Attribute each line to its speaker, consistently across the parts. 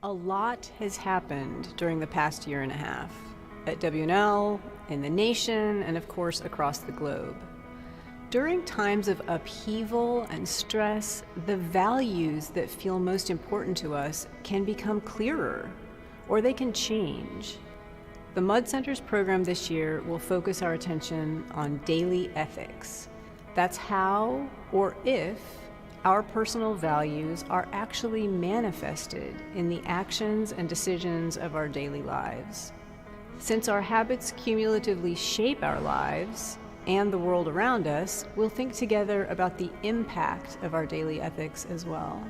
Speaker 1: A lot has happened during the past year and a half at WNL, in the nation, and of course across the globe. During times of upheaval and stress, the values that feel most important to us can become clearer, or they can change. The Mudd Center's program this year will focus our attention on daily ethics. That's how, or if, our personal values are actually manifested in the actions and decisions of our daily lives. Since our habits cumulatively shape our lives and the world around us, we'll think together about the impact of our daily ethics as well.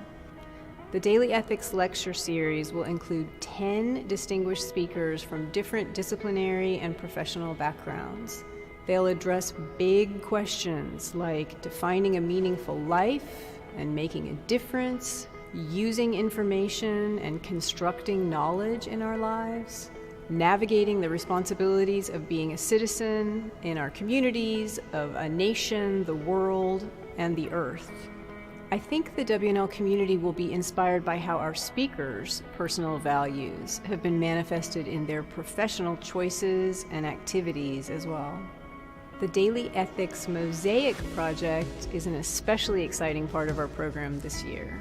Speaker 1: The Daily Ethics Lecture Series will include 10 distinguished speakers from different disciplinary and professional backgrounds. They'll address big questions like defining a meaningful life and making a difference, using information and constructing knowledge in our lives, navigating the responsibilities of being a citizen in our communities, of a nation, the world, and the earth. I think the WNL community will be inspired by how our speakers' personal values have been manifested in their professional choices and activities as well. The Daily Ethics Mosaic Project is an especially exciting part of our program this year.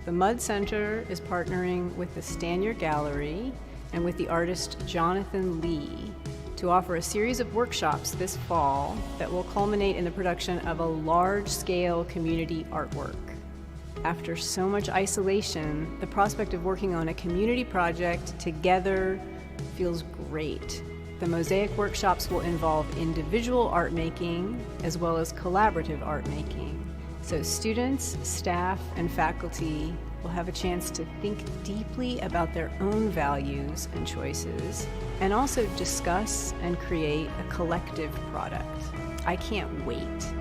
Speaker 1: The Mudd Center is partnering with the Stanier Gallery and with the artist Jonathan Lee to offer a series of workshops this fall that will culminate in the production of a large-scale community artwork. After so much isolation, the prospect of working on a community project together feels great. The Mosaic workshops will involve individual art making as well as collaborative art making. So students, staff, and faculty will have a chance to think deeply about their own values and choices, and also discuss and create a collective product. I can't wait.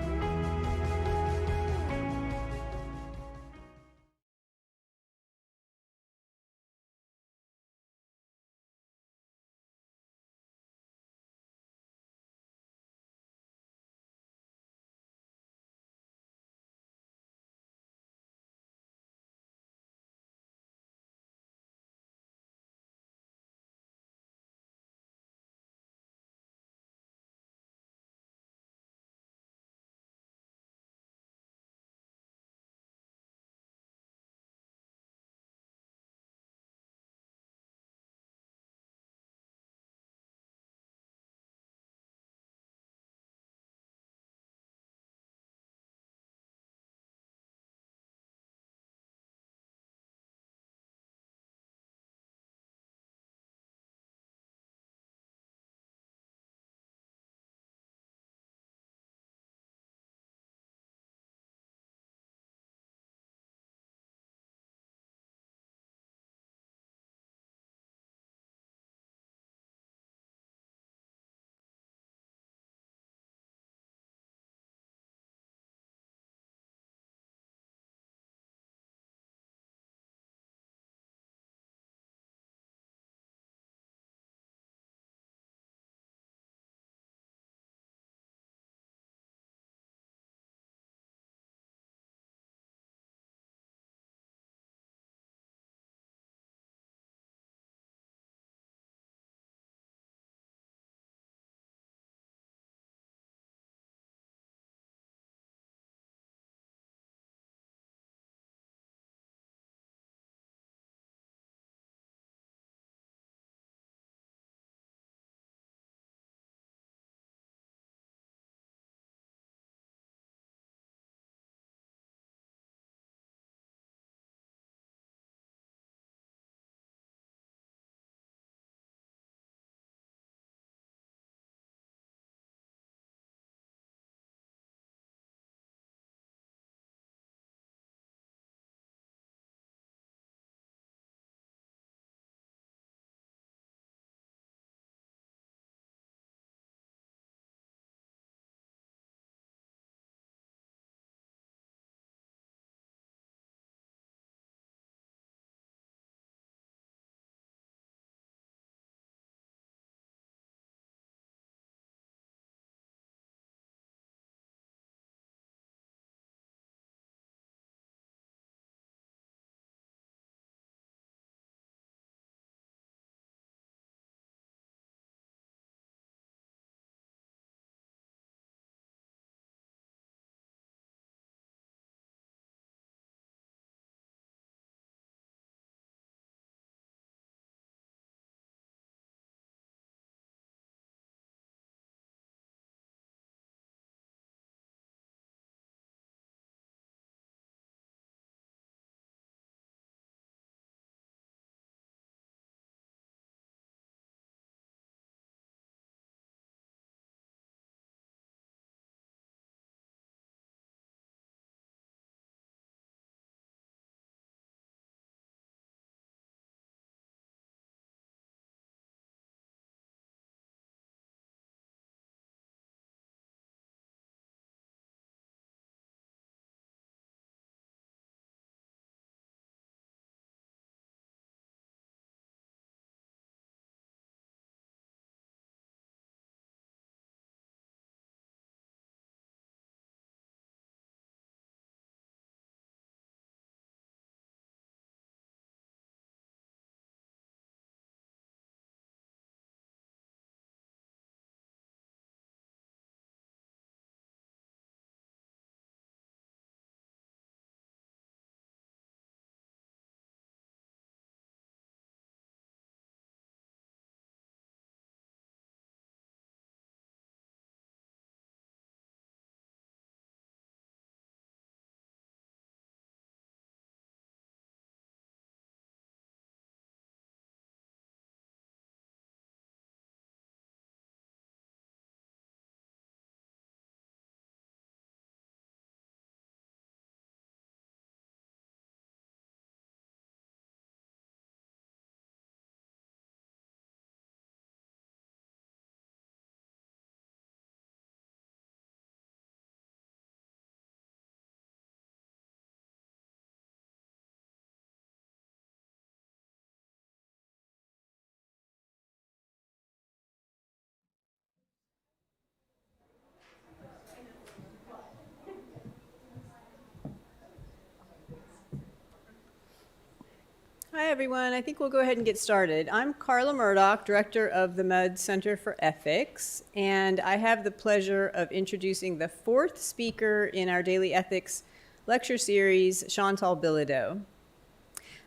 Speaker 1: Hi, everyone. I think we'll go ahead and get started. I'm Carla Murdoch, director of the Mudd Center for Ethics, and I have the pleasure of introducing the fourth speaker in our Daily Ethics lecture series, Chantal Bilodeau.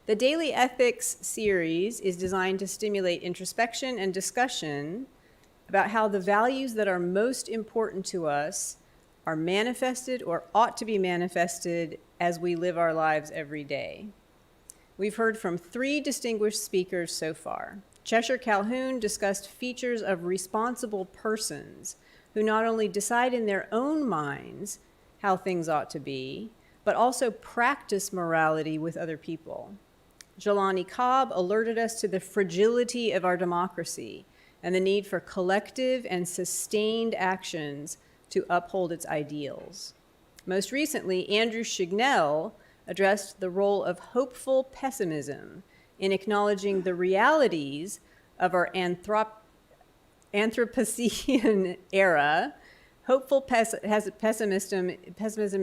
Speaker 1: The Daily Ethics series is designed to stimulate introspection and discussion about how the values that are most important to us are manifested or ought to be manifested as we live our lives every day. We've heard from three distinguished speakers so far. Cheshire Calhoun discussed features of responsible persons who not only decide in their own minds how things ought to be, but also practice morality with other people. Jelani Cobb alerted us to the fragility of our democracy and the need for collective and sustained actions to uphold its ideals. Most recently, Andrew Shignell addressed the role of hopeful pessimism in acknowledging the realities of our Anthropocene era. Hopeful pessimism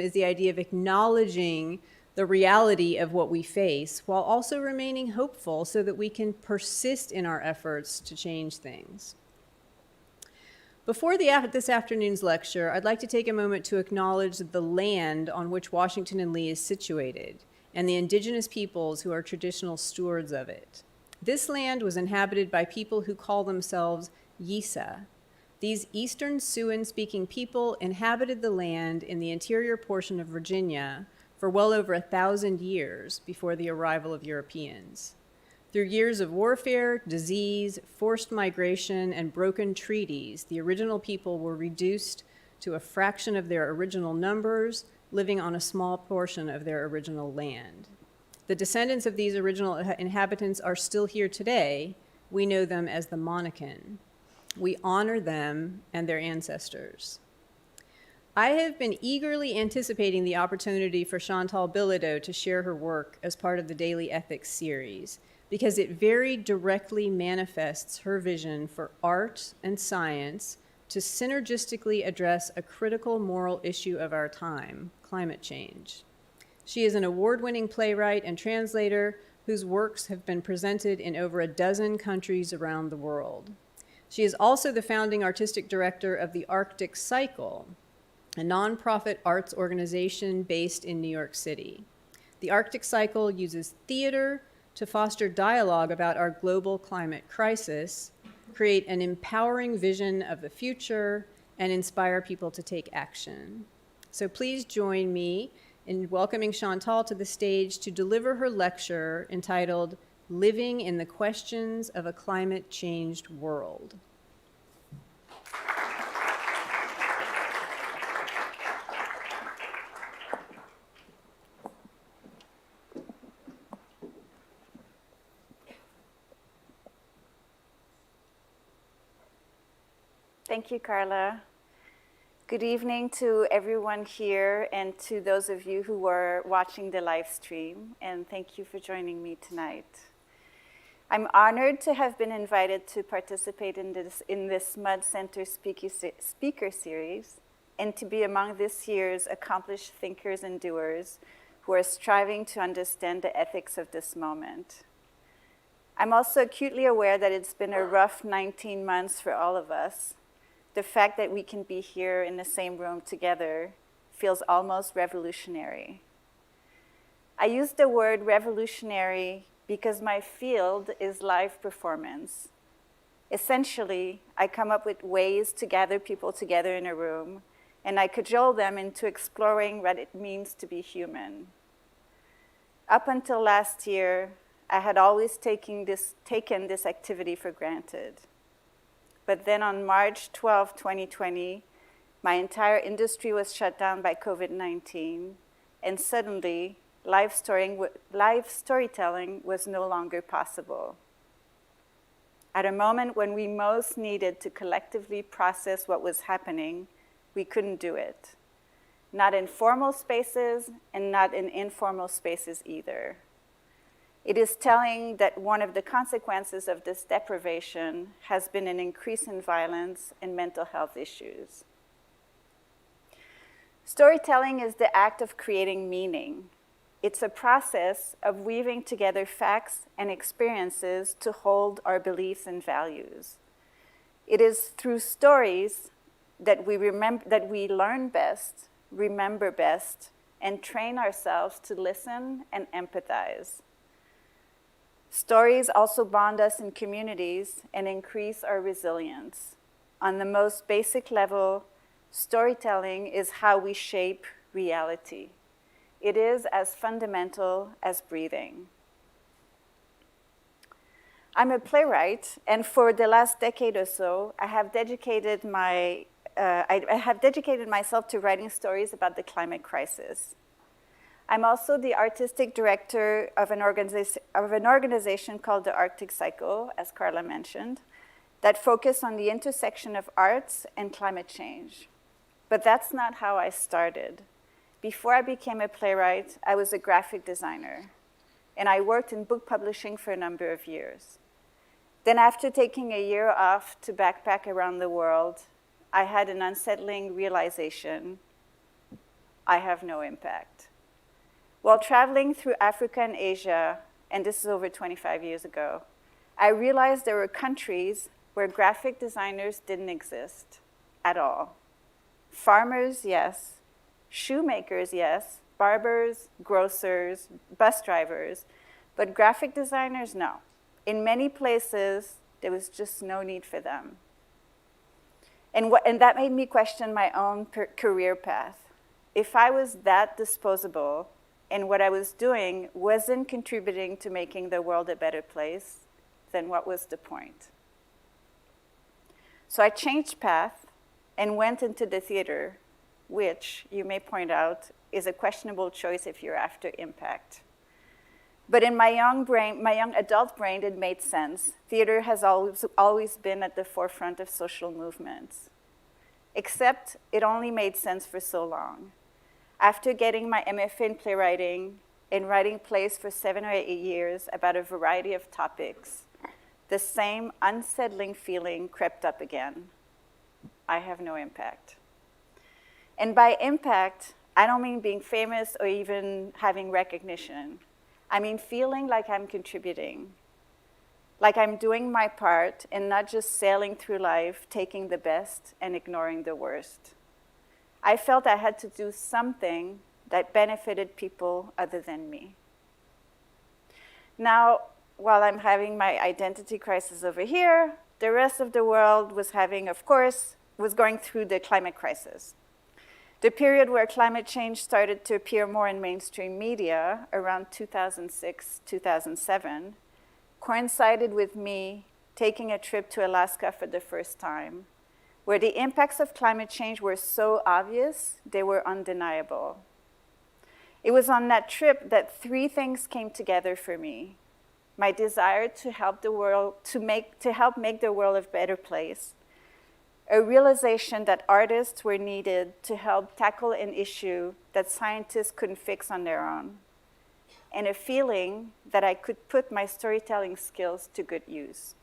Speaker 1: is the idea of acknowledging the reality of what we face while also remaining hopeful so that we can persist in our efforts to change things. Before this afternoon's lecture, I'd like to take a moment to acknowledge the land on which Washington and Lee is situated and the indigenous peoples who are traditional stewards of it. This land was inhabited by people who call themselves Yisa. These Eastern Siouan-speaking people inhabited the land in the interior portion of Virginia for well over 1,000 years before the arrival of Europeans. Through years of warfare, disease, forced migration, and broken treaties, the original people were reduced to a fraction of their original numbers, living on a small portion of their original land. The descendants of these original inhabitants are still here today. We know them as the Monacan. We honor them and their ancestors. I have been eagerly anticipating the opportunity for Chantal Bilodeau to share her work as part of the Daily Ethics series, because it very directly manifests her vision for art and science to synergistically address a critical moral issue of our time, climate change. She is an award-winning playwright and translator whose works have been presented in over a dozen countries around the world. She is also the founding artistic director of the Arctic Cycle, a nonprofit arts organization based in New York City. The Arctic Cycle uses theater to foster dialogue about our global climate crisis, create an empowering vision of the future, and inspire people to take action. So please join me in welcoming Chantal to the stage to deliver her lecture entitled Living in the Questions of a Climate-Changed World.
Speaker 2: Thank you, Carla. Good evening to everyone here and to those of you who are watching the live stream, and thank you for joining me tonight. I'm honored to have been invited to participate in this Mudd Center speaker series and to be among this year's accomplished thinkers and doers who are striving to understand the ethics of this moment. I'm also acutely aware that it's been a rough 19 months for all of us. The fact that we can be here in the same room together feels almost revolutionary. I use the word revolutionary because my field is live performance. Essentially, I come up with ways to gather people together in a room, and I cajole them into exploring what it means to be human. Up until last year, I had always taken this activity for granted. But then on March 12, 2020, my entire industry was shut down by COVID-19, and suddenly, live storytelling was no longer possible. At a moment when we most needed to collectively process what was happening, we couldn't do it. Not in formal spaces, and not in informal spaces either. It is telling that one of the consequences of this deprivation has been an increase in violence and mental health issues. Storytelling is the act of creating meaning. It's a process of weaving together facts and experiences to hold our beliefs and values. It is through stories that we learn best, remember best, and train ourselves to listen and empathize. Stories also bond us in communities and increase our resilience. On the most basic level, storytelling is how we shape reality. It is as fundamental as breathing. I'm a playwright, and for the last decade or so, I have dedicated myself to writing stories about the climate crisis. I'm also the artistic director of an organization called the Arctic Cycle, as Carla mentioned, that focus on the intersection of arts and climate change. But that's not how I started. Before I became a playwright, I was a graphic designer, and I worked in book publishing for a number of years. Then after taking a year off to backpack around the world, I had an unsettling realization: I have no impact. While traveling through Africa and Asia, and this is over 25 years ago, I realized there were countries where graphic designers didn't exist at all. Farmers, yes. Shoemakers, yes. Barbers, grocers, bus drivers. But graphic designers, no. In many places, there was just no need for them. And that made me question my own career path. If I was that disposable, and what I was doing wasn't contributing to making the world a better place, then what was the point? So I changed path and went into the theater, which, you may point out, is a questionable choice if you're after impact. But in my young adult brain, it made sense. Theater has always been at the forefront of social movements. Except it only made sense for so long. After getting my MFA in playwriting and writing plays for 7 or 8 years about a variety of topics, the same unsettling feeling crept up again. I have no impact. And by impact, I don't mean being famous or even having recognition. I mean feeling like I'm contributing, like I'm doing my part and not just sailing through life, taking the best and ignoring the worst. I felt I had to do something that benefited people other than me. Now, while I'm having my identity crisis over here, the rest of the world was going through the climate crisis. The period where climate change started to appear more in mainstream media, around 2006, 2007, coincided with me taking a trip to Alaska for the first time, where the impacts of climate change were so obvious, they were undeniable. It was on that trip that 3 things came together for me: my desire to help make the world a better place, a realization that artists were needed to help tackle an issue that scientists couldn't fix on their own, and a feeling that I could put my storytelling skills to good use.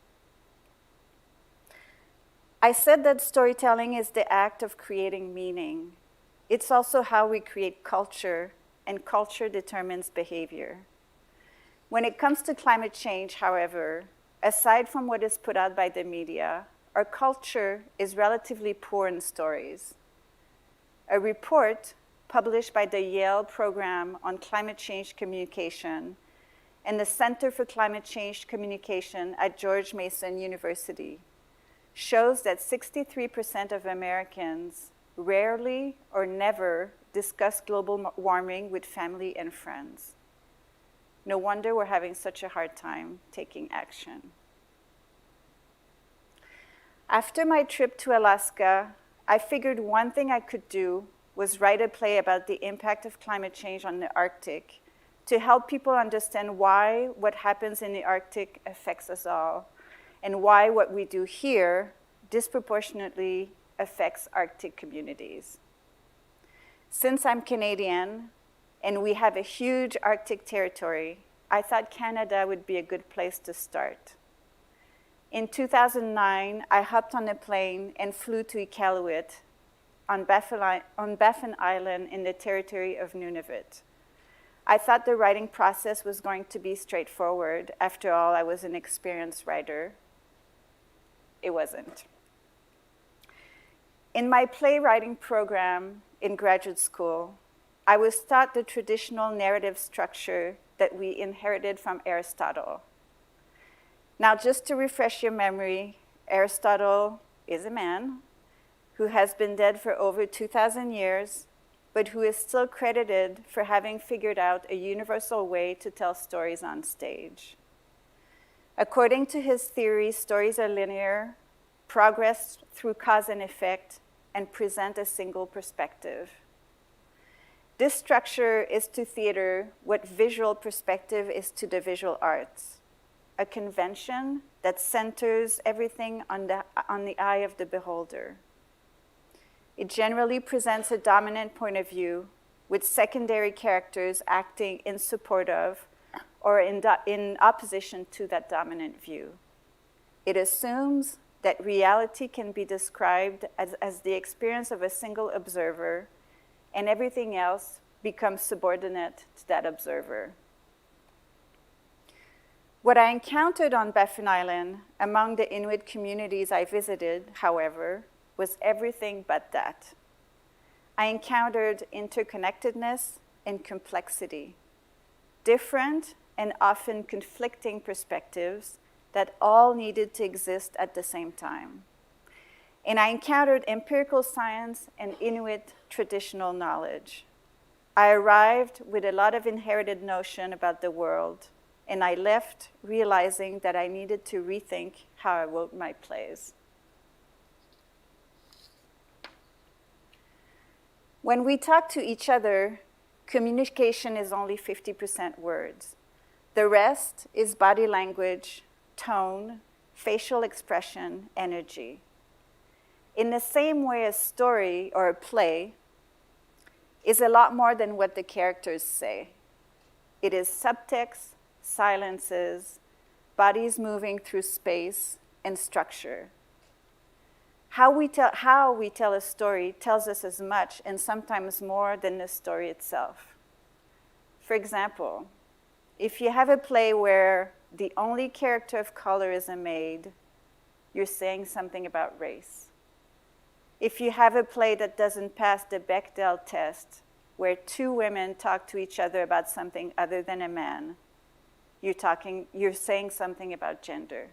Speaker 2: I said that storytelling is the act of creating meaning. It's also how we create culture, and culture determines behavior. When it comes to climate change, however, aside from what is put out by the media, our culture is relatively poor in stories. A report published by the Yale Program on Climate Change Communication and the Center for Climate Change Communication at George Mason University shows that 63% of Americans rarely or never discuss global warming with family and friends. No wonder we're having such a hard time taking action. After my trip to Alaska, I figured one thing I could do was write a play about the impact of climate change on the Arctic to help people understand why what happens in the Arctic affects us all, and why what we do here disproportionately affects Arctic communities. Since I'm Canadian and we have a huge Arctic territory, I thought Canada would be a good place to start. In 2009, I hopped on a plane and flew to Iqaluit on Baffin Island in the territory of Nunavut. I thought the writing process was going to be straightforward. After all, I was an experienced writer. It wasn't. In my playwriting program in graduate school, I was taught the traditional narrative structure that we inherited from Aristotle. Now, just to refresh your memory, Aristotle is a man who has been dead for over 2,000 years, but who is still credited for having figured out a universal way to tell stories on stage. According to his theory, stories are linear, progress through cause and effect, and present a single perspective. This structure is to theater what visual perspective is to the visual arts, a convention that centers everything on the eye of the beholder. It generally presents a dominant point of view with secondary characters acting in support of or in opposition to that dominant view. It assumes that reality can be described as the experience of a single observer, and everything else becomes subordinate to that observer. What I encountered on Baffin Island among the Inuit communities I visited, however, was everything but that. I encountered interconnectedness and complexity, different and often conflicting perspectives that all needed to exist at the same time. And I encountered empirical science and Inuit traditional knowledge. I arrived with a lot of inherited notion about the world, and I left realizing that I needed to rethink how I wrote my plays. When we talk to each other, communication is only 50% words. The rest is body language, tone, facial expression, energy. In the same way, a story or a play is a lot more than what the characters say. It is subtext, silences, bodies moving through space, and structure. How we tell a story tells us as much and sometimes more than the story itself. For example, if you have a play where the only character of color is a maid, you're saying something about race. If you have a play that doesn't pass the Bechdel test, where two women talk to each other about something other than a man, you're saying something about gender.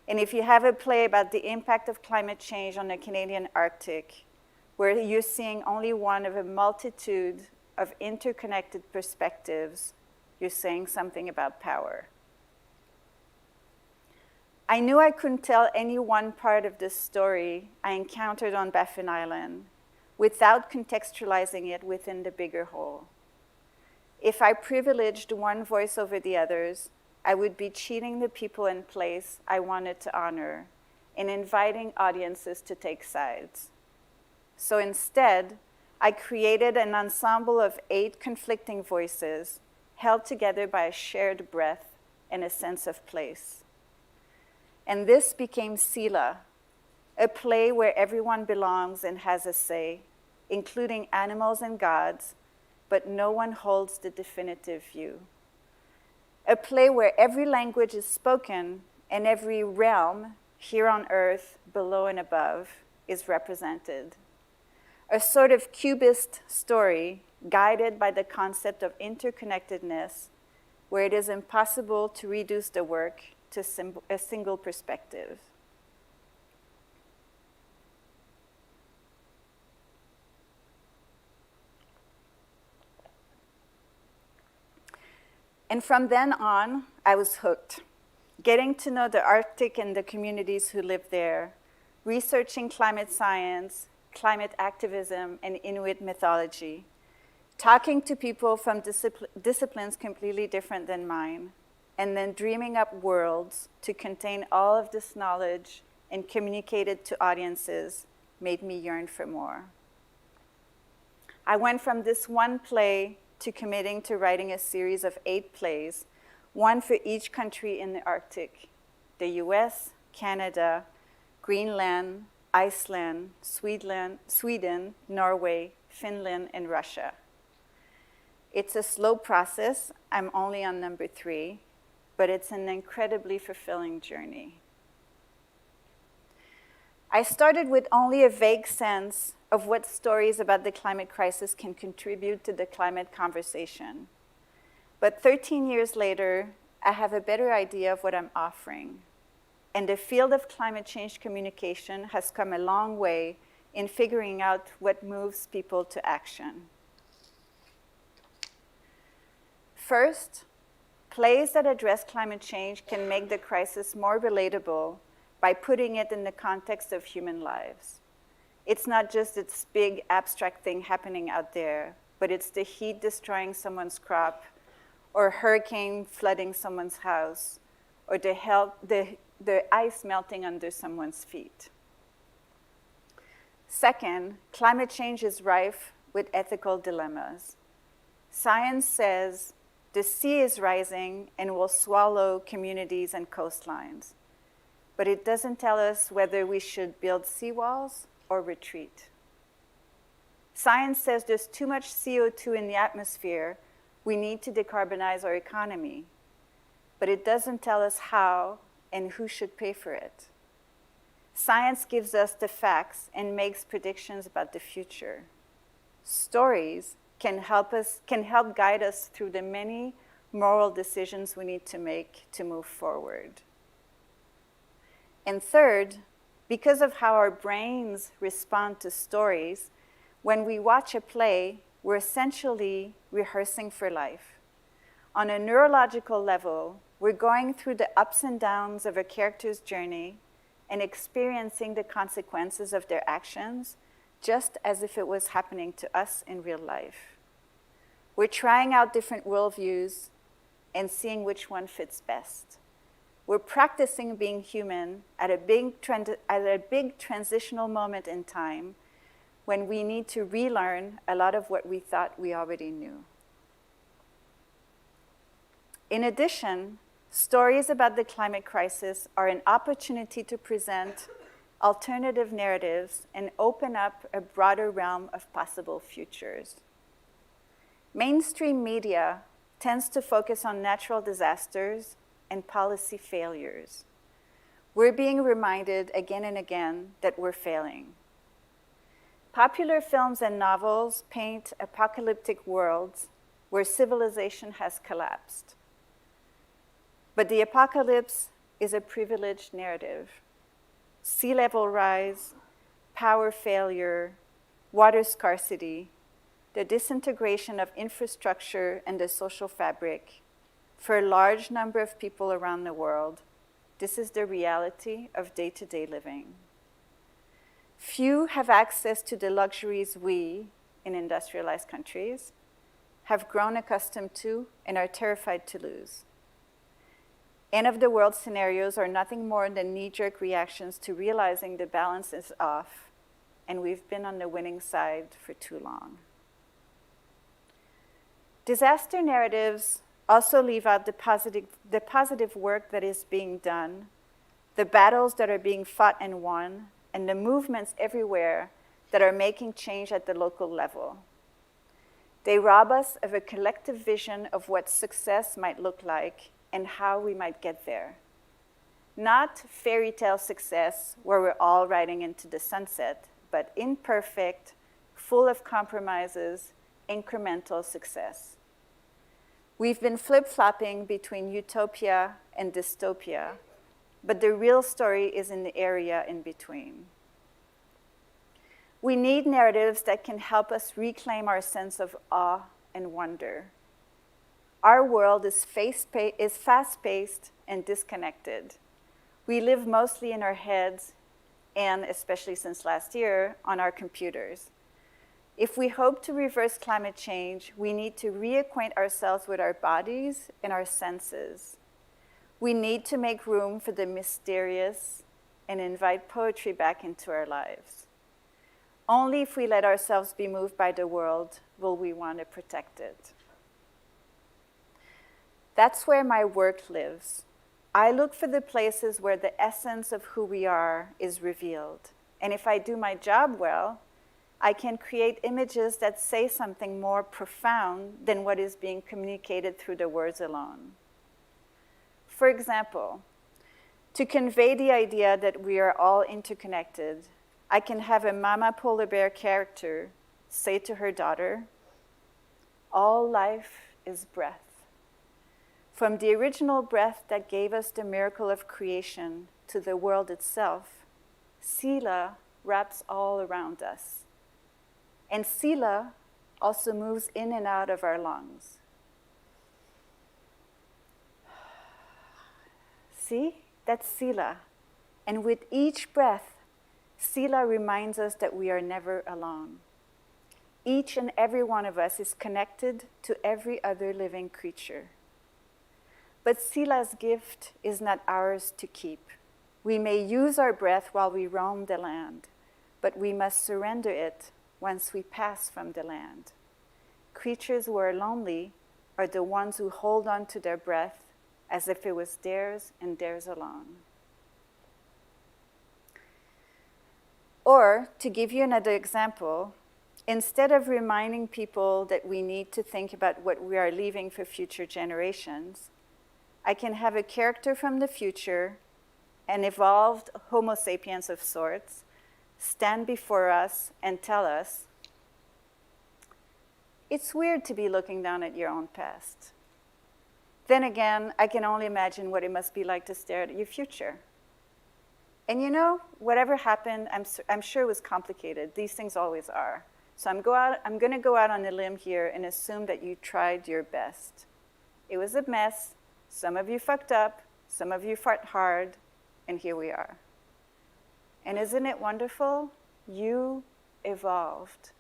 Speaker 2: And if you have a play about the impact of climate change on the Canadian Arctic, where you're seeing only one of a multitude of interconnected perspectives, you're saying something about power. I knew I couldn't tell any one part of this story I encountered on Baffin Island without contextualizing it within the bigger whole. If I privileged one voice over the others, I would be cheating the people in place I wanted to honor and inviting audiences to take sides. So instead, I created an ensemble of 8 conflicting voices held together by a shared breath and a sense of place. And this became Sila, a play where everyone belongs and has a say, including animals and gods, but no one holds the definitive view. A play where every language is spoken and every realm, here on earth, below and above, is represented. A sort of cubist story guided by the concept of interconnectedness, where it is impossible to reduce the work to a single perspective. And from then on, I was hooked, getting to know the Arctic and the communities who live there, researching climate science, climate activism, and Inuit mythology, talking to people from disciplines completely different than mine, and then dreaming up worlds to contain all of this knowledge and communicate it to audiences made me yearn for more. I went from this one play to committing to writing a series of 8 plays, one for each country in the Arctic: the US, Canada, Greenland, Iceland, Sweden, Norway, Finland, and Russia. It's a slow process. I'm only on number 3, but it's an incredibly fulfilling journey. I started with only a vague sense of what stories about the climate crisis can contribute to the climate conversation. But 13 years later, I have a better idea of what I'm offering. And the field of climate change communication has come a long way in figuring out what moves people to action. First, plays that address climate change can make the crisis more relatable by putting it in the context of human lives. It's not just this big abstract thing happening out there, but it's the heat destroying someone's crop, or a hurricane flooding someone's house, or the ice melting under someone's feet. Second, climate change is rife with ethical dilemmas. Science says the sea is rising and will swallow communities and coastlines. But it doesn't tell us whether we should build seawalls or retreat. Science says there's too much CO2 in the atmosphere. We need to decarbonize our economy. But it doesn't tell us how and who should pay for it. Science gives us the facts and makes predictions about the future. Stories can help guide us through the many moral decisions we need to make to move forward. And third, because of how our brains respond to stories, when we watch a play, we're essentially rehearsing for life. On a neurological level, we're going through the ups and downs of a character's journey and experiencing the consequences of their actions just as if it was happening to us in real life. We're trying out different worldviews and seeing which one fits best. We're practicing being human at a big transitional moment in time when we need to relearn a lot of what we thought we already knew. In addition, stories about the climate crisis are an opportunity to present alternative narratives and open up a broader realm of possible futures. Mainstream media tends to focus on natural disasters and policy failures. We're being reminded again and again that we're failing. Popular films and novels paint apocalyptic worlds where civilization has collapsed. But the apocalypse is a privileged narrative. Sea level rise, power failure, water scarcity, the disintegration of infrastructure and the social fabric. For a large number of people around the world, this is the reality of day-to-day living. Few have access to the luxuries we, in industrialized countries, have grown accustomed to and are terrified to lose. End-of-the-world scenarios are nothing more than knee-jerk reactions to realizing the balance is off, and we've been on the winning side for too long. Disaster narratives also leave out the positive work that is being done, the battles that are being fought and won, and the movements everywhere that are making change at the local level. They rob us of a collective vision of what success might look like and how we might get there. Not fairy tale success where we're all riding into the sunset, but imperfect, full of compromises, incremental success. We've been flip-flopping between utopia and dystopia, but the real story is in the area in between. We need narratives that can help us reclaim our sense of awe and wonder. Our world is fast-paced and disconnected. We live mostly in our heads and, especially since last year, on our computers. If we hope to reverse climate change, we need to reacquaint ourselves with our bodies and our senses. We need to make room for the mysterious and invite poetry back into our lives. Only if we let ourselves be moved by the world will we want to protect it. That's where my work lives. I look for the places where the essence of who we are is revealed. And if I do my job well, I can create images that say something more profound than what is being communicated through the words alone. For example, to convey the idea that we are all interconnected, I can have a mama polar bear character say to her daughter, "All life is breath. From the original breath that gave us the miracle of creation to the world itself, Sila wraps all around us. And Sila also moves in and out of our lungs." See? That's Sila. And with each breath, Sila reminds us that we are never alone. Each and every one of us is connected to every other living creature. But Sila's gift is not ours to keep. We may use our breath while we roam the land, but we must surrender it once we pass from the land. Creatures who are lonely are the ones who hold on to their breath as if it was theirs and theirs alone. Or, to give you another example, instead of reminding people that we need to think about what we are leaving for future generations, I can have a character from the future, an evolved Homo sapiens of sorts, stand before us and tell us, "It's weird to be looking down at your own past. Then again, I can only imagine what it must be like to stare at your future. And you know, whatever happened, I'm sure it was complicated. These things always are. So I'm going to go out on a limb here and assume that you tried your best. It was a mess. Some of you fucked up. Some of you fought hard. And here we are. And isn't it wonderful? You evolved.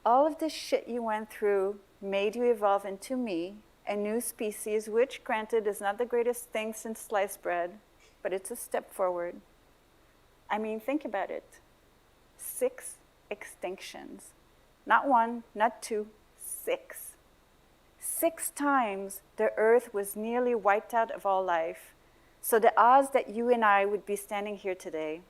Speaker 2: All of the shit you went through made you evolve into me, a new species, which, granted, is not the greatest thing since sliced bread, but it's a step forward. I mean, think about it. 6 extinctions. Not 1, not 2, 6. 6 times the Earth was nearly wiped out of all life. So the odds that you and I would be standing here today.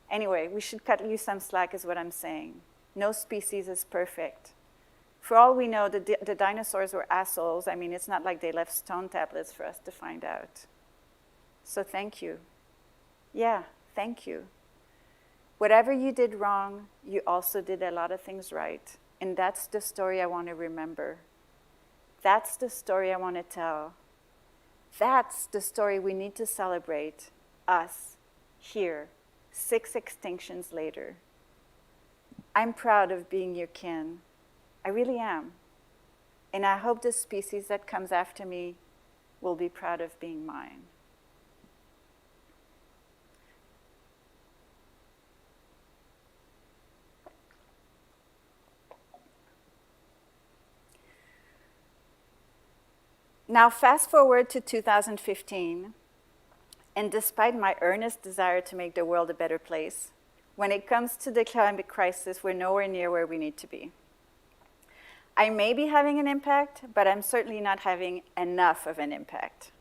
Speaker 2: Anyway, we should cut you some slack is what I'm saying. No species is perfect. For all we know, the dinosaurs were assholes. I mean, it's not like they left stone tablets for us to find out. So thank you. Yeah, thank you. Whatever you did wrong, you also did a lot of things right. And that's the story I want to remember. That's the story I want to tell. That's the story we need to celebrate, us, here, 6 extinctions later. I'm proud of being your kin. I really am. And I hope the species that comes after me will be proud of being mine. Now, fast forward to 2015, and despite my earnest desire to make the world a better place, when it comes to the climate crisis, we're nowhere near where we need to be. I may be having an impact, but I'm certainly not having enough of an impact.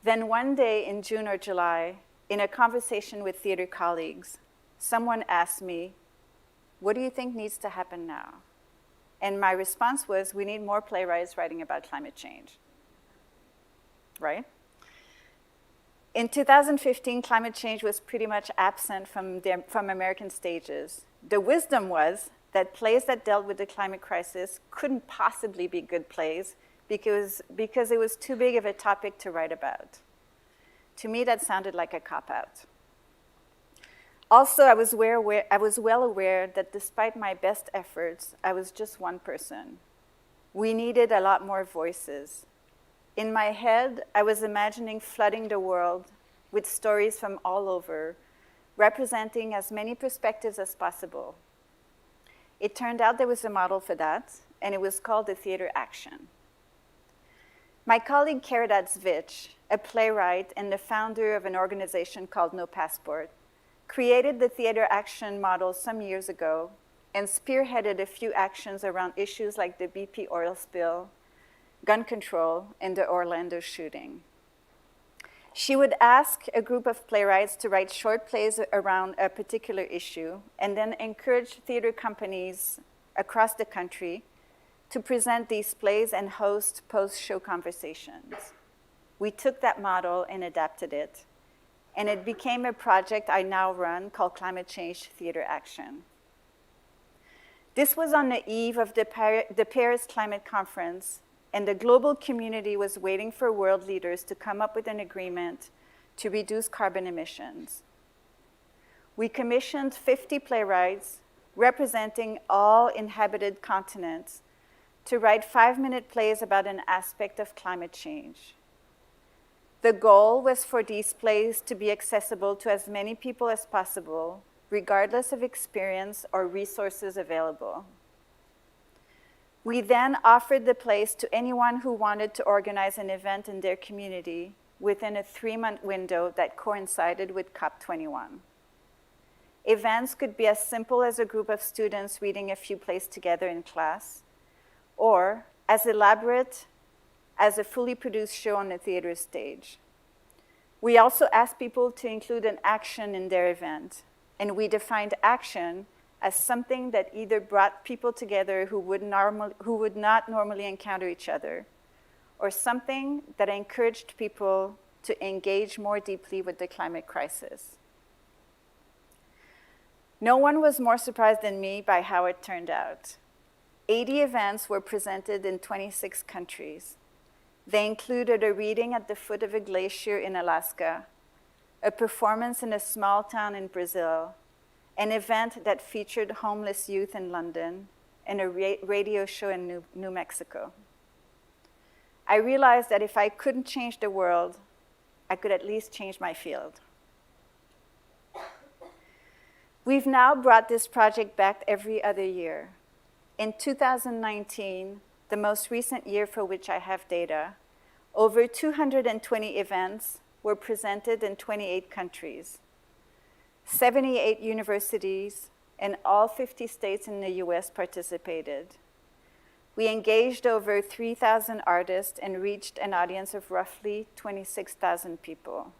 Speaker 2: Then one day in June or July, in a conversation with theater colleagues, someone asked me, "What do you think needs to happen now?" And my response was, we need more playwrights writing about climate change. Right? In 2015, climate change was pretty much absent from American stages. The wisdom was that plays that dealt with the climate crisis couldn't possibly be good plays because it was too big of a topic to write about. To me, that sounded like a cop-out. Also, I was well aware that despite my best efforts, I was just one person. We needed a lot more voices. In my head, I was imagining flooding the world with stories from all over, representing as many perspectives as possible. It turned out there was a model for that, and it was called the Theater Action. My colleague Karadat Zvich, a playwright and the founder of an organization called No Passport, created the Theater Action model some years ago and spearheaded a few actions around issues like the BP oil spill, gun control, and the Orlando shooting. She would ask a group of playwrights to write short plays around a particular issue and then encourage theater companies across the country to present these plays and host post-show conversations. We took that model and adapted it, and it became a project I now run called Climate Change Theater Action. This was on the eve of the Paris Climate Conference, and the global community was waiting for world leaders to come up with an agreement to reduce carbon emissions. We commissioned 50 playwrights representing all inhabited continents to write 5-minute plays about an aspect of climate change. The goal was for these plays to be accessible to as many people as possible, regardless of experience or resources available. We then offered the plays to anyone who wanted to organize an event in their community within a 3-month window that coincided with COP21. Events could be as simple as a group of students reading a few plays together in class, or as elaborate as a fully produced show on the theater stage. We also asked people to include an action in their event, and we defined action as something that either brought people together who would not normally encounter each other, or something that encouraged people to engage more deeply with the climate crisis. No one was more surprised than me by how it turned out. 80 events were presented in 26 countries. They included a reading at the foot of a glacier in Alaska, a performance in a small town in Brazil, an event that featured homeless youth in London, and a radio show in New Mexico. I realized that if I couldn't change the world, I could at least change my field. We've now brought this project back every other year. In 2019, the most recent year for which I have data, over 220 events were presented in 28 countries. 78 universities and all 50 states in the US participated. We engaged over 3,000 artists and reached an audience of roughly 26,000 people.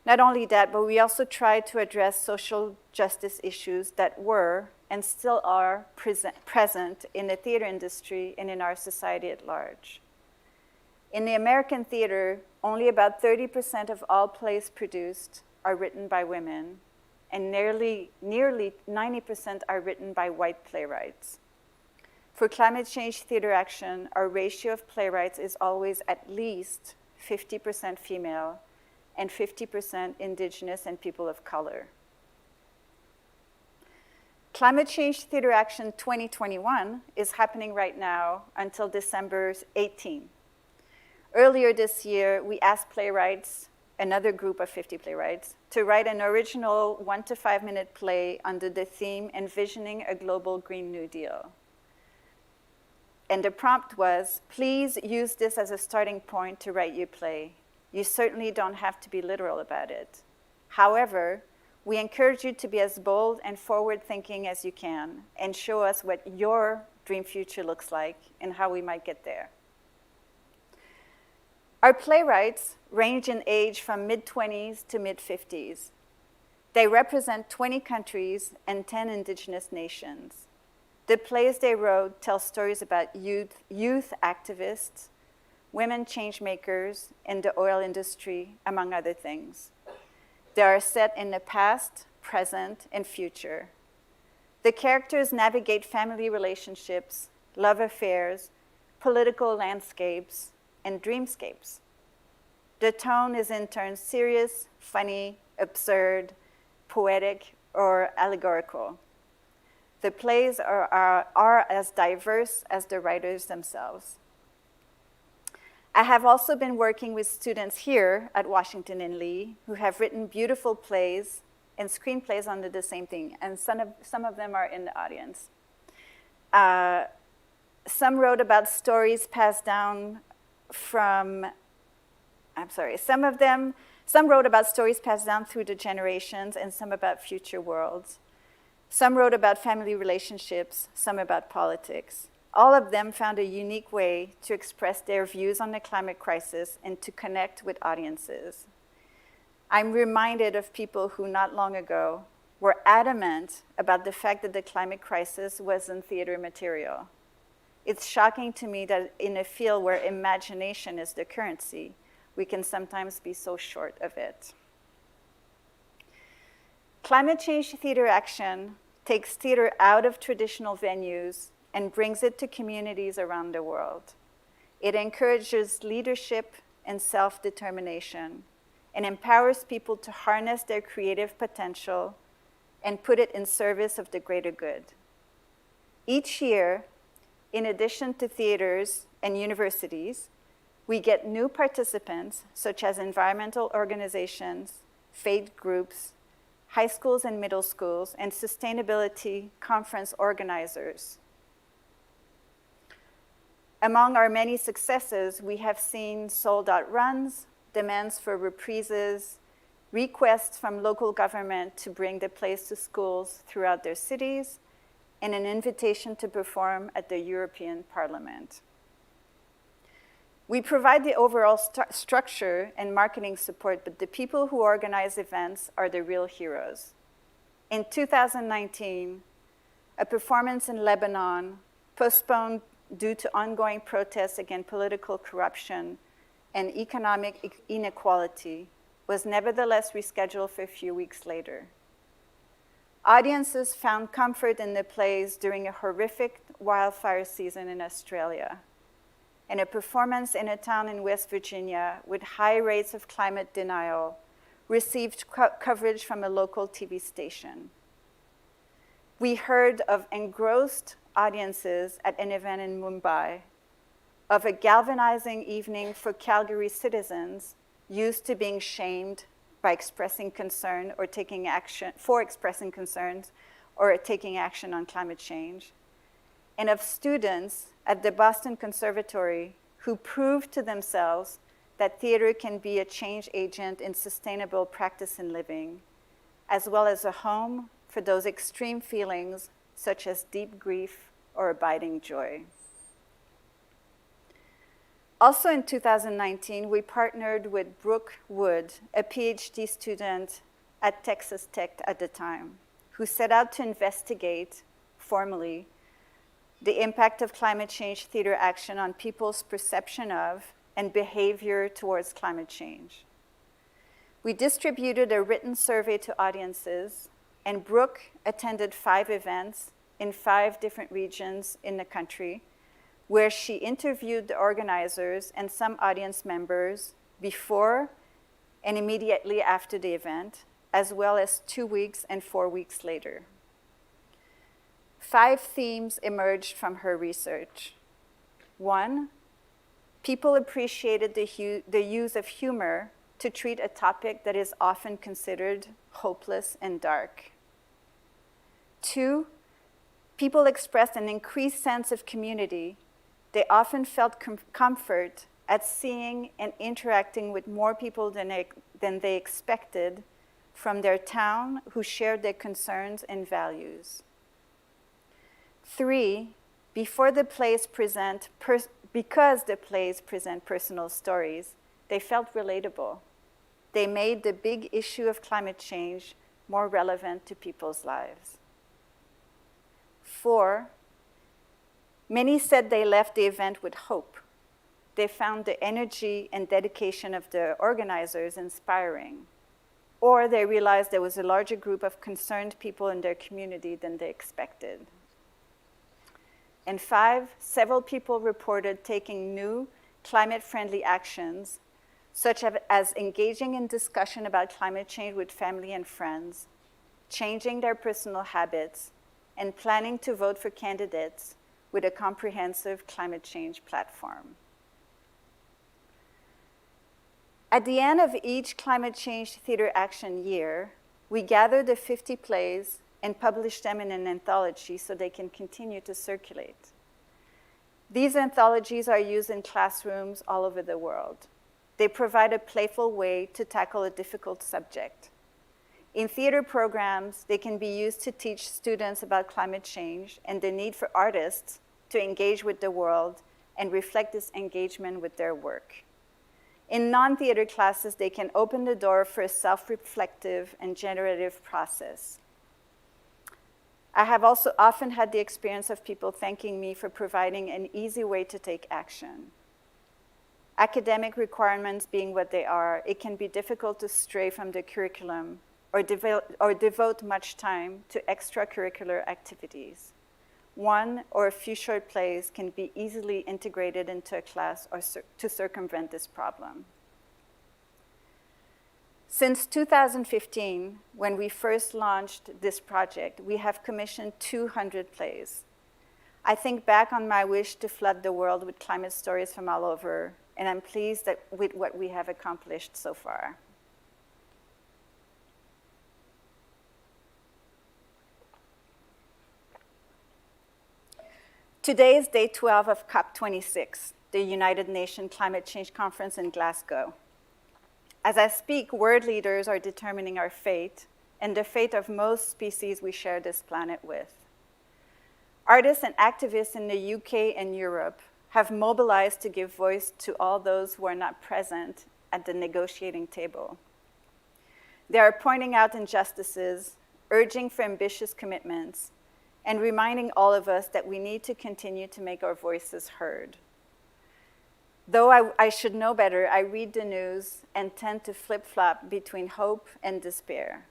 Speaker 2: Not only that, but we also tried to address social justice issues that were and still are present in the theater industry and in our society at large. In the American theater, only about 30% of all plays produced are written by women, and nearly 90% are written by white playwrights. For Climate Change Theater Action, our ratio of playwrights is always at least 50% female and 50% Indigenous and people of color. Climate Change Theater Action 2021 is happening right now until December 18. Earlier this year, we asked playwrights, another group of 50 playwrights, to write an original 1 to 5 minute play under the theme Envisioning a Global Green New Deal. And the prompt was, please use this as a starting point to write your play. You certainly don't have to be literal about it. However, we encourage you to be as bold and forward-thinking as you can and show us what your dream future looks like and how we might get there. Our playwrights range in age from mid-20s to mid-50s. They represent 20 countries and 10 indigenous nations. The plays they wrote tell stories about youth activists, women change makers in the oil industry, among other things. They are set in the past, present, and future. The characters navigate family relationships, love affairs, political landscapes, and dreamscapes. The tone is in turn serious, funny, absurd, poetic, or allegorical. The plays are as diverse as the writers themselves. I have also been working with students here at Washington and Lee who have written beautiful plays and screenplays under the same thing, and some of them are in the audience. Some wrote about stories passed down some wrote about stories passed down through the generations, and some about future worlds. Some wrote about family relationships, some about politics. All of them found a unique way to express their views on the climate crisis and to connect with audiences. I'm reminded of people who not long ago were adamant about the fact that the climate crisis wasn't theater material. It's shocking to me that in a field where imagination is the currency, we can sometimes be so short of it. Climate change theater action takes theater out of traditional venues and brings it to communities around the world. It encourages leadership and self-determination and empowers people to harness their creative potential and put it in service of the greater good. Each year, in addition to theaters and universities, we get new participants, such as environmental organizations, faith groups, high schools and middle schools, and sustainability conference organizers. Among our many successes, we have seen sold-out runs, demands for reprises, requests from local government to bring the plays to schools throughout their cities, and an invitation to perform at the European Parliament. We provide the overall structure and marketing support, but the people who organize events are the real heroes. In 2019, a performance in Lebanon, postponed due to ongoing protests against political corruption and economic inequality, was nevertheless rescheduled for a few weeks later. Audiences found comfort in the plays during a horrific wildfire season in Australia, and a performance in a town in West Virginia with high rates of climate denial received coverage from a local TV station. We heard of engrossed audiences at an event in Mumbai, of a galvanizing evening for Calgary citizens used to being shamed by expressing concern or taking action, for expressing concerns or taking action on climate change, and of students at the Boston Conservatory who proved to themselves that theater can be a change agent in sustainable practice and living, as well as a home for those extreme feelings such as deep grief or abiding joy. Also in 2019, we partnered with Brooke Wood, a PhD student at Texas Tech at the time, who set out to investigate formally the impact of climate change theater action on people's perception of and behavior towards climate change. We distributed a written survey to audiences, and Brooke attended 5 events in 5 different regions in the country, where she interviewed the organizers and some audience members before and immediately after the event, as well as 2 weeks and 4 weeks later. 5 themes emerged from her research. 1, people appreciated the use of humor to treat a topic that is often considered hopeless and dark. 2, people expressed an increased sense of community. They often felt comfort at seeing and interacting with more people than they expected from their town who shared their concerns and values. 3, because the plays present personal stories, they felt relatable. They made the big issue of climate change more relevant to people's lives. 4, many said they left the event with hope. They found the energy and dedication of the organizers inspiring, or they realized there was a larger group of concerned people in their community than they expected. And 5, several people reported taking new climate-friendly actions, such as engaging in discussion about climate change with family and friends, changing their personal habits, and planning to vote for candidates with a comprehensive climate change platform. At the end of each climate change theater action year, we gather the 50 plays and publish them in an anthology so they can continue to circulate. These anthologies are used in classrooms all over the world. They provide a playful way to tackle a difficult subject. In theater programs, they can be used to teach students about climate change and the need for artists to engage with the world and reflect this engagement with their work. In non-theater classes, they can open the door for a self-reflective and generative process. I have also often had the experience of people thanking me for providing an easy way to take action. Academic requirements being what they are, it can be difficult to stray from the curriculum or devote much time to extracurricular activities. One or a few short plays can be easily integrated into a class or to circumvent this problem. Since 2015, when we first launched this project, we have commissioned 200 plays. I think back on my wish to flood the world with climate stories from all over, and I'm pleased with what we have accomplished so far. Today is day 12 of COP26, the United Nations Climate Change Conference in Glasgow. As I speak, world leaders are determining our fate and the fate of most species we share this planet with. Artists and activists in the UK and Europe have mobilized to give voice to all those who are not present at the negotiating table. They are pointing out injustices, urging for ambitious commitments, and reminding all of us that we need to continue to make our voices heard. Though I should know better, I read the news and tend to flip-flop between hope and despair.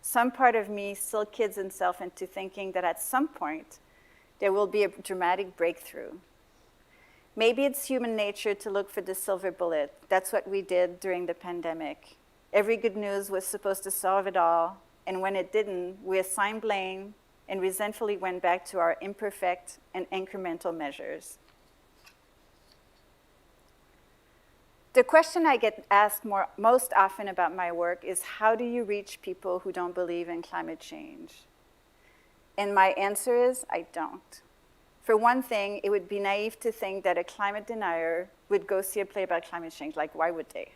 Speaker 2: Some part of me still kids itself into thinking that at some point, there will be a dramatic breakthrough. Maybe it's human nature to look for the silver bullet. That's what we did during the pandemic. Every good news was supposed to solve it all, and when it didn't, we assigned blame and resentfully went back to our imperfect and incremental measures. The question I get asked most often about my work is, how do you reach people who don't believe in climate change? And my answer is, I don't. For one thing, it would be naive to think that a climate denier would go see a play about climate change. Like, why would they?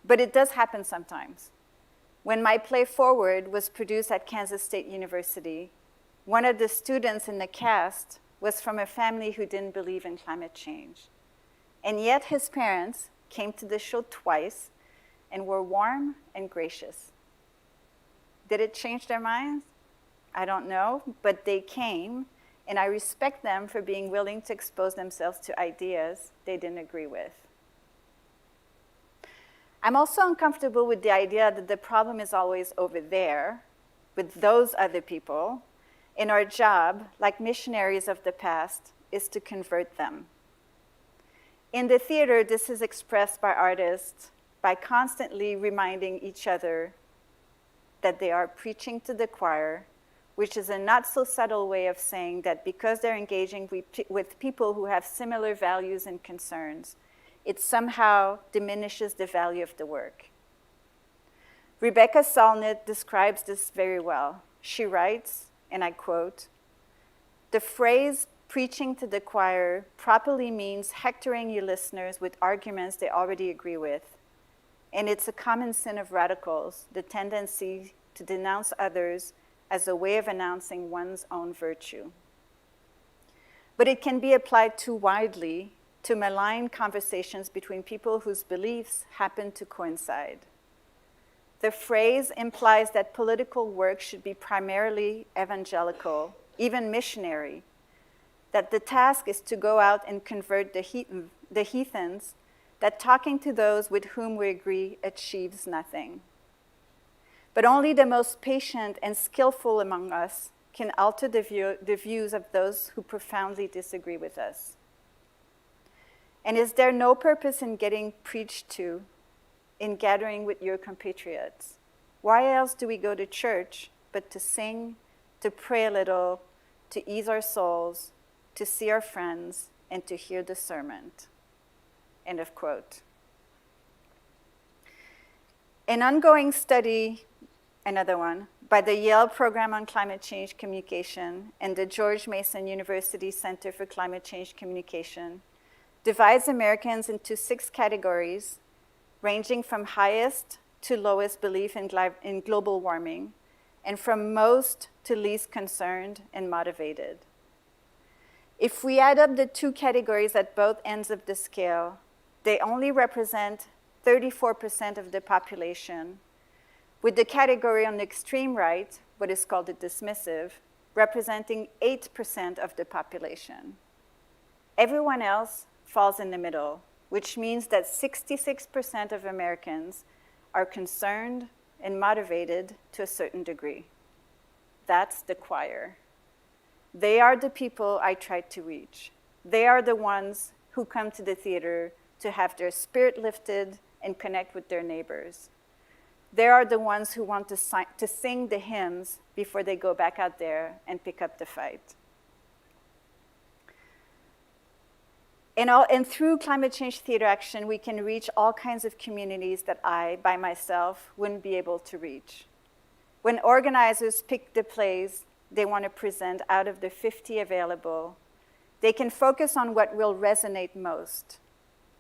Speaker 2: But it does happen sometimes. When my play Forward was produced at Kansas State University, one of the students in the cast was from a family who didn't believe in climate change. And yet his parents came to the show twice and were warm and gracious. Did it change their minds? I don't know, but they came, and I respect them for being willing to expose themselves to ideas they didn't agree with. I'm also uncomfortable with the idea that the problem is always over there, with those other people, and our job, like missionaries of the past, is to convert them. In the theater, this is expressed by artists by constantly reminding each other that they are preaching to the choir, which is a not so subtle way of saying that because they're engaging with people who have similar values and concerns, it somehow diminishes the value of the work. Rebecca Solnit describes this very well. She writes, and I quote, "The phrase preaching to the choir properly means hectoring your listeners with arguments they already agree with. And it's a common sin of radicals, the tendency to denounce others as a way of announcing one's own virtue. But it can be applied too widely to malign conversations between people whose beliefs happen to coincide. The phrase implies that political work should be primarily evangelical, even missionary, that the task is to go out and convert the heathens, that talking to those with whom we agree achieves nothing. But only the most patient and skillful among us can alter the views of those who profoundly disagree with us. And is there no purpose in getting preached to, in gathering with your compatriots? Why else do we go to church but to sing, to pray a little, to ease our souls, to see our friends, and to hear the sermon?" End of quote. An ongoing study, another one, by the Yale Program on Climate Change Communication and the George Mason University Center for Climate Change Communication divides Americans into 6 categories, ranging from highest to lowest belief in global warming, and from most to least concerned and motivated. If we add up the two categories at both ends of the scale, they only represent 34% of the population, with the category on the extreme right, what is called the dismissive, representing 8% of the population. Everyone else falls in the middle, which means that 66% of Americans are concerned and motivated to a certain degree. That's the choir. They are the people I tried to reach. They are the ones who come to the theater to have their spirit lifted and connect with their neighbors. They are the ones who want to sing the hymns before they go back out there and pick up the fight. And through climate change theater action, we can reach all kinds of communities that I, by myself, wouldn't be able to reach. When organizers pick the plays they want to present out of the 50 available, they can focus on what will resonate most.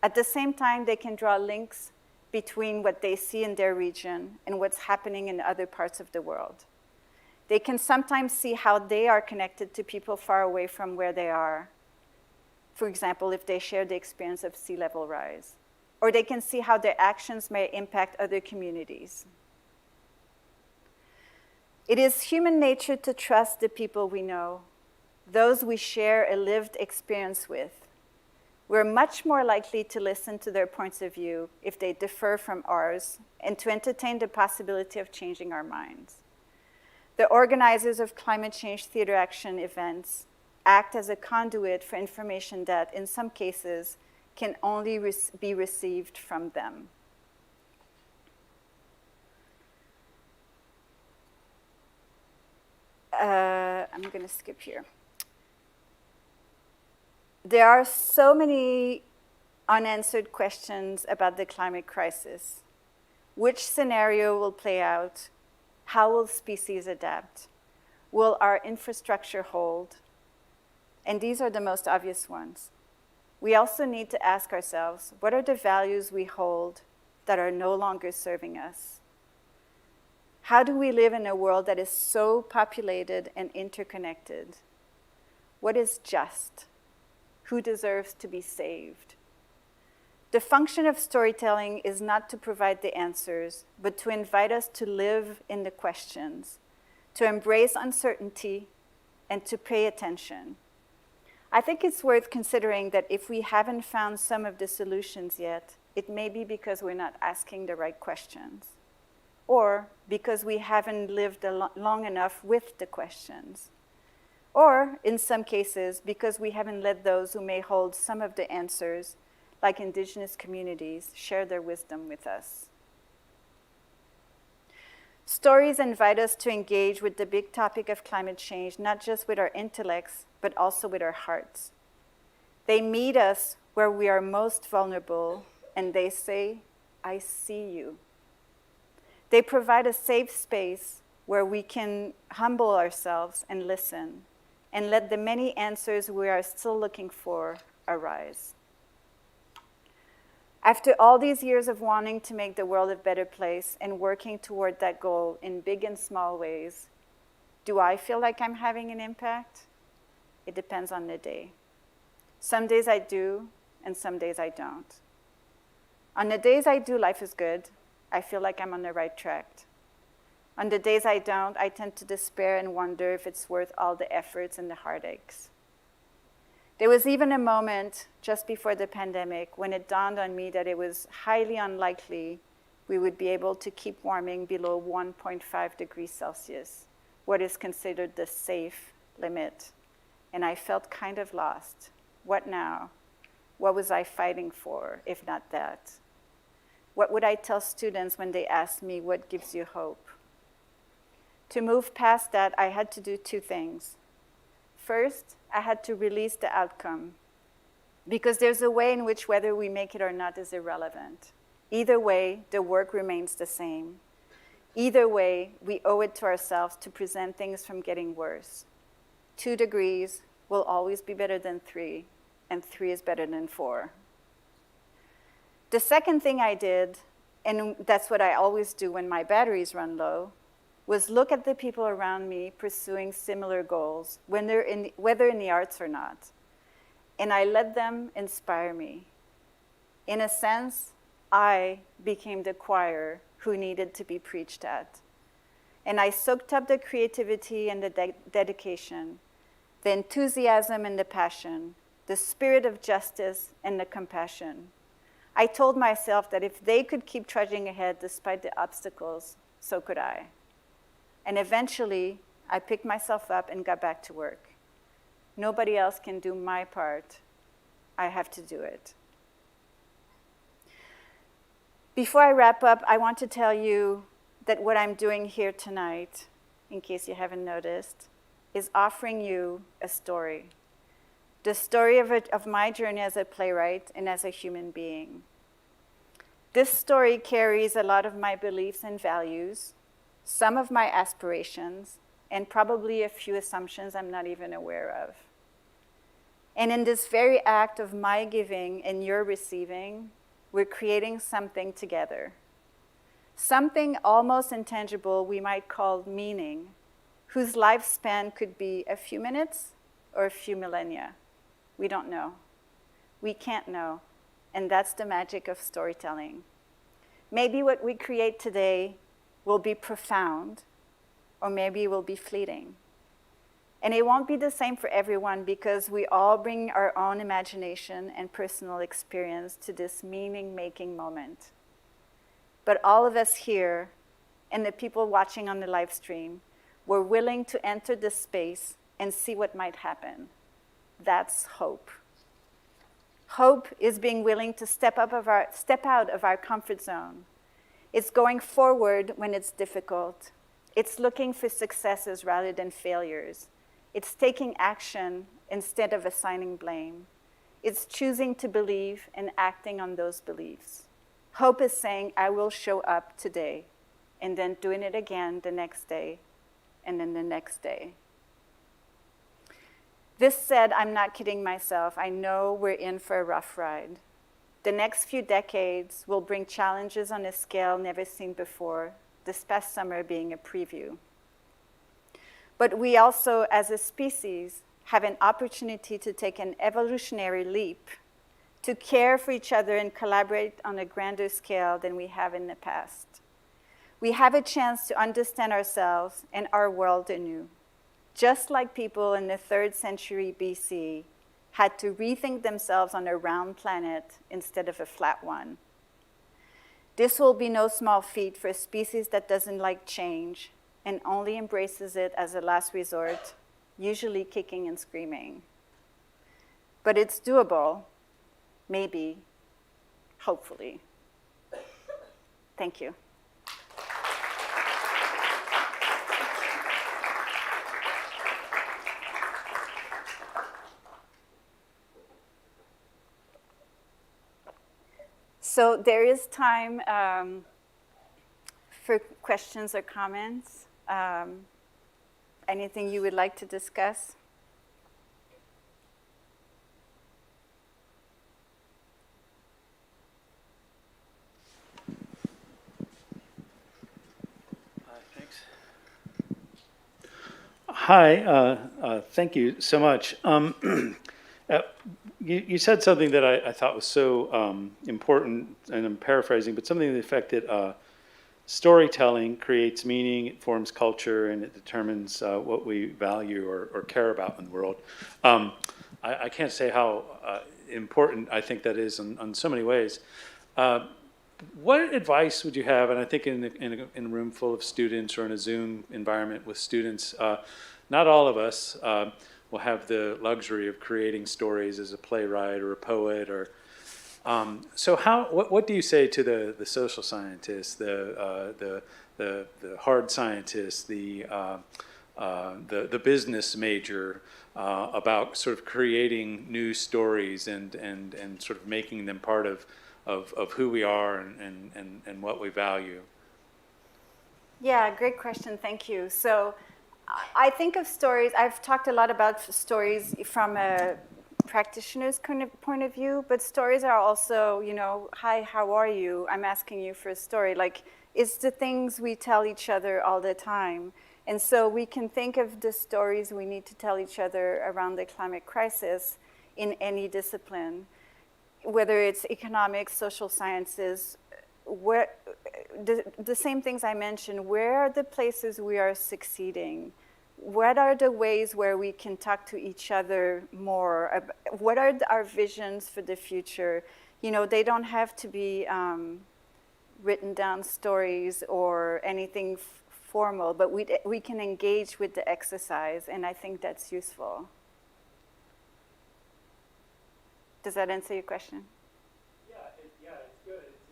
Speaker 2: At the same time, they can draw links between what they see in their region and what's happening in other parts of the world. They can sometimes see how they are connected to people far away from where they are. For example, if they share the experience of sea level rise. Or they can see how their actions may impact other communities. It is human nature to trust the people we know, those we share a lived experience with. We're much more likely to listen to their points of view if they differ from ours and to entertain the possibility of changing our minds. The organizers of climate change theater action events act as a conduit for information that, in some cases, can only be received from them. I'm going to skip here. There are so many unanswered questions about the climate crisis. Which scenario will play out? How will species adapt? Will our infrastructure hold? And these are the most obvious ones. We also need to ask ourselves, what are the values we hold that are no longer serving us? How do we live in a world that is so populated and interconnected? What is just? Who deserves to be saved? The function of storytelling is not to provide the answers, but to invite us to live in the questions, to embrace uncertainty, and to pay attention. I think it's worth considering that if we haven't found some of the solutions yet, it may be because we're not asking the right questions, or because we haven't lived long enough with the questions, or in some cases, because we haven't let those who may hold some of the answers, like indigenous communities, share their wisdom with us. Stories invite us to engage with the big topic of climate change, not just with our intellects, but also with our hearts. They meet us where we are most vulnerable, and they say, I see you. They provide a safe space where we can humble ourselves and listen, and let the many answers we are still looking for arise. After all these years of wanting to make the world a better place and working toward that goal in big and small ways, do I feel like I'm having an impact? It depends on the day. Some days I do, and some days I don't. On the days I do, life is good. I feel like I'm on the right track. On the days I don't, I tend to despair and wonder if it's worth all the efforts and the heartaches. There was even a moment just before the pandemic when it dawned on me that it was highly unlikely we would be able to keep warming below 1.5 degrees Celsius, what is considered the safe limit. And I felt kind of lost. What now? What was I fighting for, if not that? What would I tell students when they asked me, what gives you hope? To move past that, I had to do two things. First, I had to release the outcome, because there's a way in which whether we make it or not is irrelevant. Either way, the work remains the same. Either way, we owe it to ourselves to prevent things from getting worse. 2 degrees will always be better than 3, and 3 is better than 4. The second thing I did, and that's what I always do when my batteries run low, was look at the people around me pursuing similar goals, whether in the arts or not. and I let them inspire me. In a sense, I became the choir who needed to be preached at. And I soaked up the creativity and the dedication, the enthusiasm and the passion, the spirit of justice and the compassion. I told myself that if they could keep trudging ahead despite the obstacles, so could I. And eventually, I picked myself up and got back to work. Nobody else can do my part. I have to do it. Before I wrap up, I want to tell you that what I'm doing here tonight, in case you haven't noticed, is offering you a story. The story of my journey as a playwright and as a human being. This story carries a lot of my beliefs and values, some of my aspirations, and probably a few assumptions I'm not even aware of. And in this very act of my giving and your receiving, we're creating something together. Something almost intangible we might call meaning, whose lifespan could be a few minutes or a few millennia. We don't know. We can't know. And that's the magic of storytelling. Maybe what we create today will be profound, or maybe it will be fleeting. And it won't be the same for everyone because we all bring our own imagination and personal experience to this meaning-making moment. But all of us here, and the people watching on the live stream, were willing to enter this space and see what might happen. That's hope. Hope is being willing to step out of our comfort zone. It's going forward when it's difficult. It's looking for successes rather than failures. It's taking action instead of assigning blame. It's choosing to believe and acting on those beliefs. Hope is saying, I will show up today, and then doing it again the next day, and then the next day. This said, I'm not kidding myself. I know we're in for a rough ride. The next few decades will bring challenges on a scale never seen before, this past summer being a preview. But we also, as a species, have an opportunity to take an evolutionary leap, to care for each other and collaborate on a grander scale than we have in the past. We have a chance to understand ourselves and our world anew, just like people in the 3rd century BC had to rethink themselves on a round planet instead of a flat one. This will be no small feat for a species that doesn't like change and only embraces it as a last resort, usually kicking and screaming. But it's doable, maybe, hopefully. Thank you. So there is time for questions or comments. Anything you would like to discuss?
Speaker 3: Thanks. Hi, thank you so much. You said something that I thought was so important, and I'm paraphrasing, but something to the effect that storytelling creates meaning, it forms culture, and it determines what we value or care about in the world. I can't say how important I think that is in so many ways. What advice would you have, and I think in a room full of students or in a Zoom environment with students, not all of us will have the luxury of creating stories as a playwright or a poet, or so what do you say to the social scientists, the hard scientists, the business major about sort of creating new stories and sort of making them part of who we are and what we value?
Speaker 2: Yeah, great question. Thank you. So I think of stories, I've talked a lot about stories from a practitioner's kind of point of view, but stories are also, you know, hi, how are you? I'm asking you for a story. Like, it's the things we tell each other all the time. And so we can think of the stories we need to tell each other around the climate crisis in any discipline, whether it's economics, social sciences, where the same things I mentioned, where are the places we are succeeding? What are the ways where we can talk to each other more? What are our visions for the future? You know, they don't have to be written down stories or anything formal, but we can engage with the exercise, and I think that's useful. Does that answer your question?
Speaker 3: Yeah, it's good. It's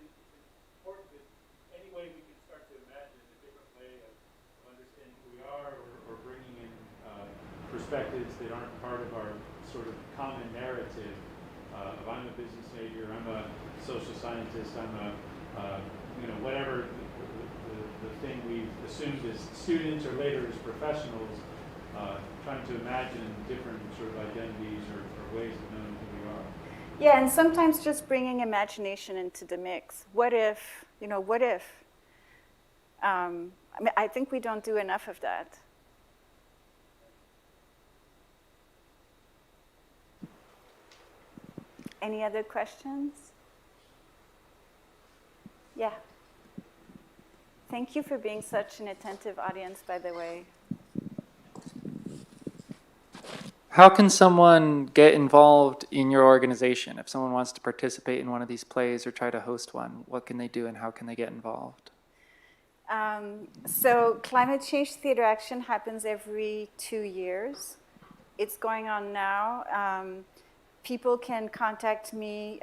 Speaker 3: important that any way we can start to imagine a different way of understanding who we are, or bringing in perspectives that aren't part of our sort of common narrative of I'm a business major, I'm a social scientist, I'm a whatever the thing we've assumed as students or later as professionals, trying to imagine different sort of identities or ways of knowing who we are.
Speaker 2: Yeah, and sometimes just bringing imagination into the mix. What if, what if? I mean, I think we don't do enough of that. Any other questions? Yeah. Thank you for being such an attentive audience, by the way.
Speaker 4: How can someone get involved in your organization? If someone wants to participate in one of these plays or try to host one, what can they do and how can they get involved?
Speaker 2: So Climate Change Theater Action happens every 2 years. It's going on now. People can contact me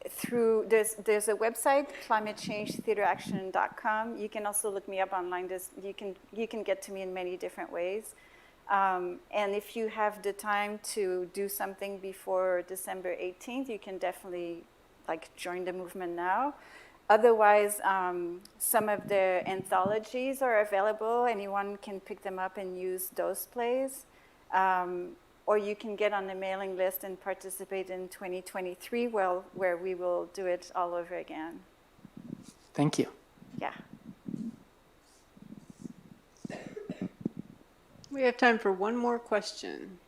Speaker 2: through, there's a website, climatechangetheateraction.com. You can also look me up online. You can get to me in many different ways. And if you have the time to do something before December 18th, you can definitely join the movement now. Otherwise, some of the anthologies are available. Anyone can pick them up and use those plays. Or you can get on the mailing list and participate in 2023, where we will do it all over again.
Speaker 4: Thank you.
Speaker 2: Yeah.
Speaker 1: We have time for one more question.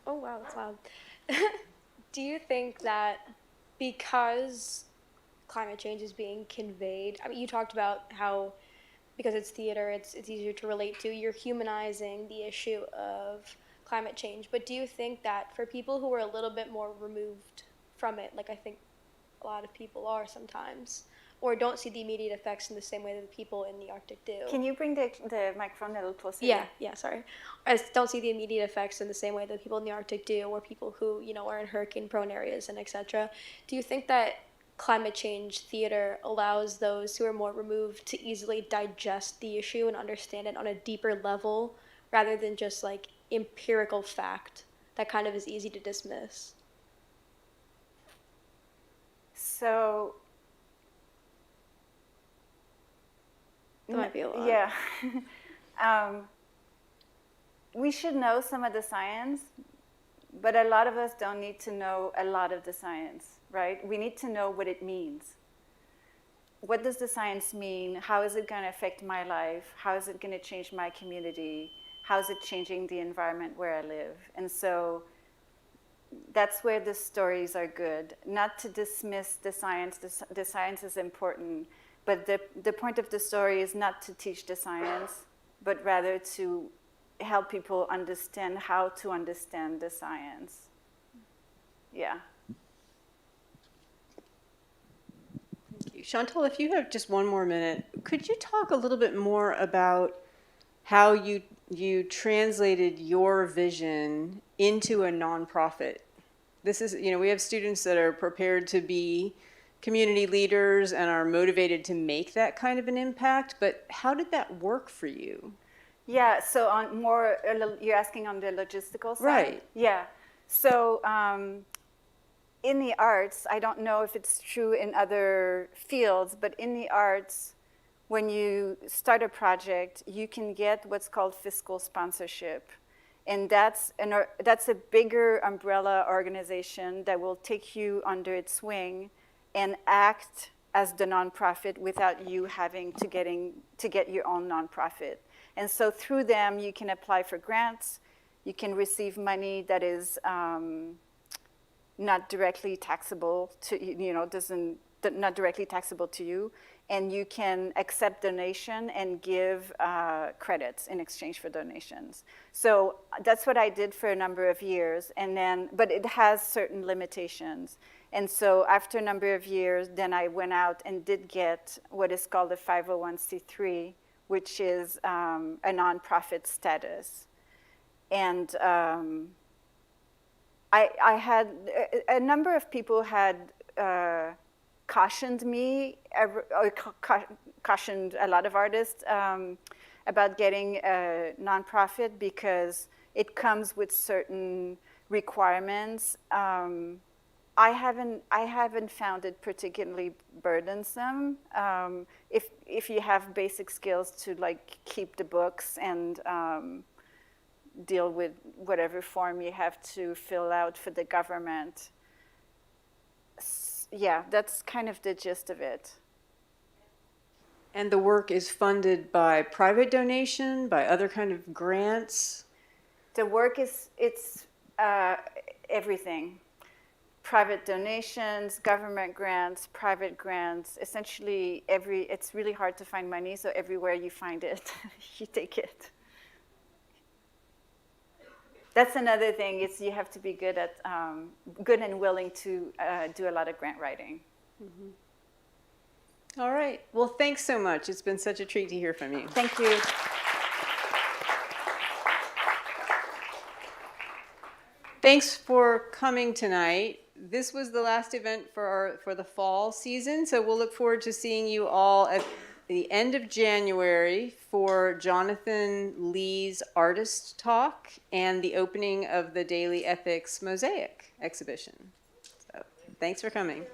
Speaker 5: Oh wow, that's loud. Do you think that because climate change is being conveyed, I mean, you talked about how because it's theater, it's easier to relate to, you're humanizing the issue of climate change, but do you think that for people who are a little bit more removed from it, like I think a lot of people are sometimes, or don't see the immediate effects in the same way that the people in the Arctic do?
Speaker 2: Can you bring the microphone a little closer?
Speaker 5: Yeah, sorry. I don't see the immediate effects in the same way that people in the Arctic do, or people who, are in hurricane-prone areas and etc. Do you think that climate change theater allows those who are more removed to easily digest the issue and understand it on a deeper level, rather than just empirical fact that kind of is easy to dismiss?
Speaker 2: So
Speaker 5: That might be a lot.
Speaker 2: Yeah. We should know some of the science, but a lot of us don't need to know a lot of the science, right? We need to know what it means. What does the science mean? How is it going to affect my life? How is it going to change my community? How is it changing the environment where I live? And so that's where the stories are good. Not to dismiss the science. The science is important. But the point of the story is not to teach the science, but rather to help people understand how to understand the science. Yeah.
Speaker 1: Thank you. Chantal, if you have just one more minute, could you talk a little bit more about how you translated your vision into a nonprofit? This is, we have students that are prepared to be community leaders and are motivated to make that kind of an impact, but how did that work for you?
Speaker 2: Yeah, so you're asking on the logistical side?
Speaker 1: Right.
Speaker 2: Yeah. So in the arts, I don't know if it's true in other fields, but in the arts, when you start a project, you can get what's called fiscal sponsorship. And that's a bigger umbrella organization that will take you under its wing and act as the nonprofit without you having to get your own nonprofit. And so through them, you can apply for grants. You can receive money that is not directly taxable to not directly taxable to you, and you can accept donation and give credits in exchange for donations. So that's what I did for a number of years, and then, but it has certain limitations. And so after a number of years, then I went out and did get what is called a 501c3, which is a nonprofit status. And I had, a number of people had cautioned me, or cautioned a lot of artists about getting a nonprofit because it comes with certain requirements. I haven't found it particularly burdensome if you have basic skills to like keep the books and deal with whatever form you have to fill out for the government. Yeah, that's kind of the gist of it.
Speaker 1: And the work is funded by private donation, by other kind of grants?
Speaker 2: The work it's everything. Private donations, government grants, private grants, essentially it's really hard to find money, so everywhere you find it, you take it. That's another thing, is you have to be good and willing to do a lot of grant writing.
Speaker 1: Mm-hmm. All right, well, thanks so much. It's been such a treat to hear from you.
Speaker 2: Thank you.
Speaker 1: Thanks for coming tonight. This was the last event for the fall season, so we'll look forward to seeing you all at the end of January for Jonathan Lee's Artist Talk and the opening of the Daily Ethics Mosaic exhibition. So, thanks for coming.